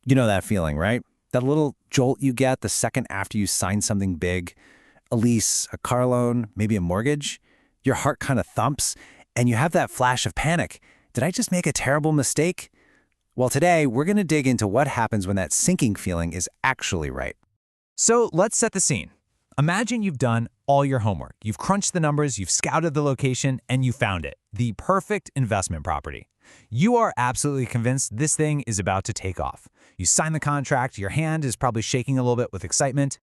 You know that feeling, right? That little jolt you get the second after you sign something big, a lease, a car loan, maybe a mortgage. Your heart kind of thumps, and you have that flash of panic. Did I just make a terrible mistake? Well, today we're going to dig into what happens when that sinking feeling is actually right. So let's set the scene. Imagine you've done all your homework. You've crunched the numbers, you've scouted the location, and you found it. The perfect investment property. You are absolutely convinced this thing is about to take off. You sign the contract, your hand is probably shaking a little bit with excitement.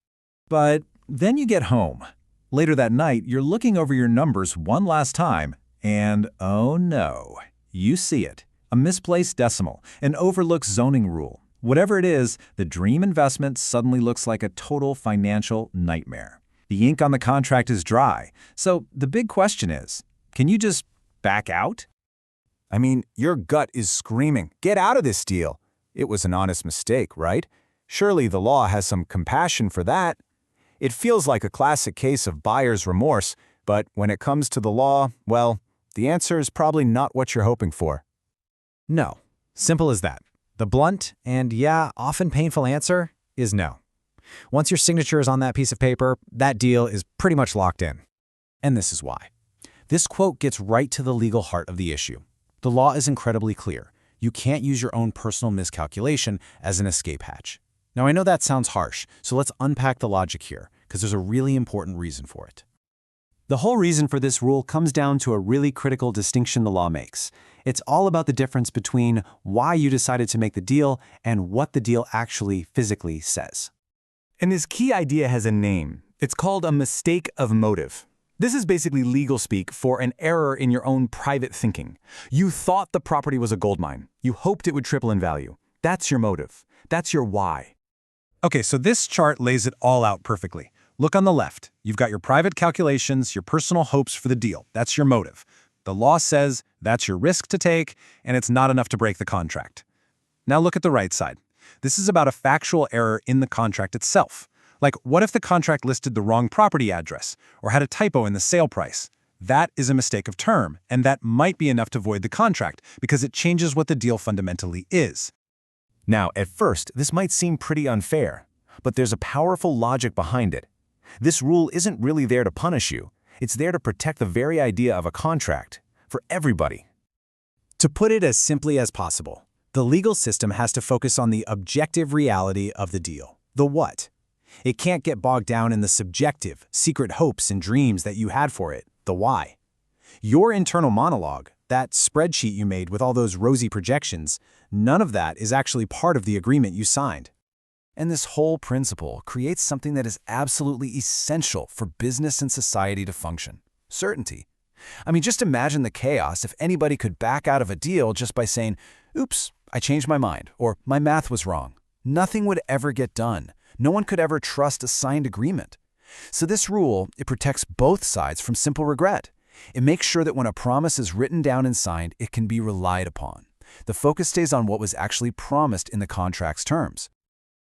But then you get home. Later that night, you're looking over your numbers one last time, and oh no, you see it. A misplaced decimal, an overlooked zoning rule. Whatever it is, the dream investment suddenly looks like a total financial nightmare. The ink on the contract is dry. So the big question is, can you just back out? I mean, your gut is screaming, get out of this deal. It was an honest mistake, right? Surely the law has some compassion for that. It feels like a classic case of buyer's remorse, but when it comes to the law, well, the answer is probably not what you're hoping for. No. Simple as that. The blunt and, yeah, often painful answer is no. Once your signature is on that piece of paper, that deal is pretty much locked in. And this is why. This quote gets right to the legal heart of the issue. The law is incredibly clear. You can't use your own personal miscalculation as an escape hatch. Now, I know that sounds harsh, so let's unpack the logic here, because there's a really important reason for it. The whole reason for this rule comes down to a really critical distinction the law makes. It's all about the difference between why you decided to make the deal and what the deal actually physically says. And this key idea has a name. It's called a mistake of motive. This is basically legal speak for an error in your own private thinking. You thought the property was a gold mine. You hoped it would triple in value. That's your motive. That's your why. Okay, so this chart lays it all out perfectly. Look on the left. You've got your private calculations, your personal hopes for the deal. That's your motive. The law says that's your risk to take, and it's not enough to break the contract. Now look at the right side. This is about a factual error in the contract itself. Like, what if the contract listed the wrong property address or had a typo in the sale price? That is a mistake of term, and that might be enough to void the contract because it changes what the deal fundamentally is. Now, at first, this might seem pretty unfair, but there's a powerful logic behind it. This rule isn't really there to punish you. It's there to protect the very idea of a contract for everybody. To put it as simply as possible, the legal system has to focus on the objective reality of the deal, the what. It can't get bogged down in the subjective, secret hopes and dreams that you had for it, the why. Your internal monologue, that spreadsheet you made with all those rosy projections, none of that is actually part of the agreement you signed. And this whole principle creates something that is absolutely essential for business and society to function: certainty. I mean, just imagine the chaos if anybody could back out of a deal just by saying, "Oops, I changed my mind," or "my math was wrong." Nothing would ever get done. No one could ever trust a signed agreement. So this rule, it protects both sides from simple regret. It makes sure that when a promise is written down and signed, it can be relied upon. The focus stays on what was actually promised in the contract's terms.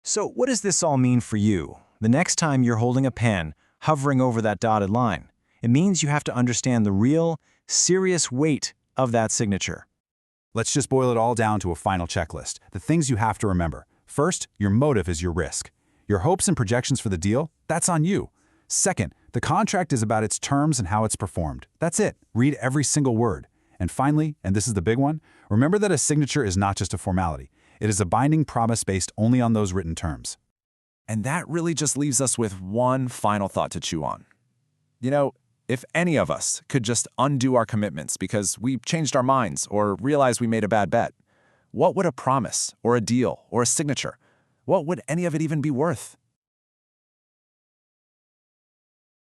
So what does this all mean for you? The next time you're holding a pen, hovering over that dotted line, it means you have to understand the real, serious weight of that signature. Let's just boil it all down to a final checklist. The things you have to remember. First, your motive is your risk. Your hopes and projections for the deal, that's on you. Second, the contract is about its terms and how it's performed. That's it. Read every single word. And finally, and this is the big one, remember that a signature is not just a formality. It is a binding promise based only on those written terms. And that really just leaves us with one final thought to chew on. You know, if any of us could just undo our commitments because we changed our minds or realized we made a bad bet, what would a promise or a deal or a signature, what would any of it even be worth?